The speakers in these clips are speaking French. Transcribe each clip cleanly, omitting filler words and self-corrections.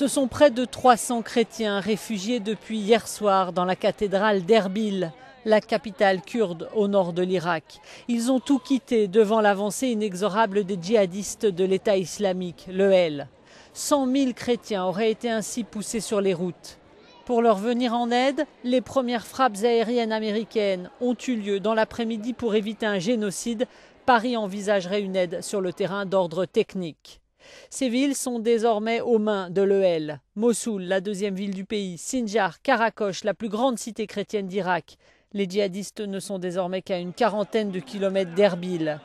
Ce sont près de 300 chrétiens réfugiés depuis hier soir dans la cathédrale d'Erbil, la capitale kurde au nord de l'Irak. Ils ont tout quitté devant l'avancée inexorable des djihadistes de l'État islamique, l'EL. 100 000 chrétiens auraient été ainsi poussés sur les routes. Pour leur venir en aide, les premières frappes aériennes américaines ont eu lieu dans l'après-midi pour éviter un génocide. Paris envisagerait une aide sur le terrain d'ordre technique. Ces villes sont désormais aux mains de l'EL. Mossoul, la deuxième ville du pays, Sinjar, Karakosh, la plus grande cité chrétienne d'Irak. Les djihadistes ne sont désormais qu'à une quarantaine de kilomètres d'Erbil.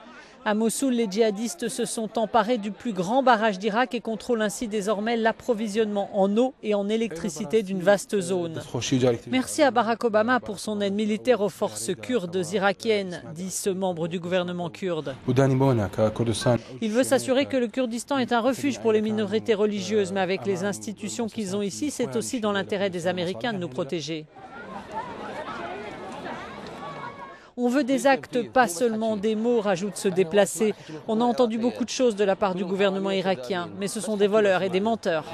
À Mossoul, les djihadistes se sont emparés du plus grand barrage d'Irak et contrôlent ainsi désormais l'approvisionnement en eau et en électricité d'une vaste zone. Merci à Barack Obama pour son aide militaire aux forces kurdes irakiennes, dit ce membre du gouvernement kurde. Il veut s'assurer que le Kurdistan est un refuge pour les minorités religieuses, mais avec les institutions qu'ils ont ici, c'est aussi dans l'intérêt des Américains de nous protéger. On veut des actes, pas seulement des mots, rajoute ce déplacé. On a entendu beaucoup de choses de la part du gouvernement irakien, mais ce sont des voleurs et des menteurs.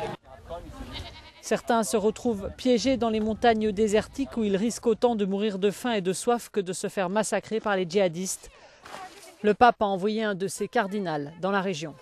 Certains se retrouvent piégés dans les montagnes désertiques où ils risquent autant de mourir de faim et de soif que de se faire massacrer par les djihadistes. Le pape a envoyé un de ses cardinals dans la région.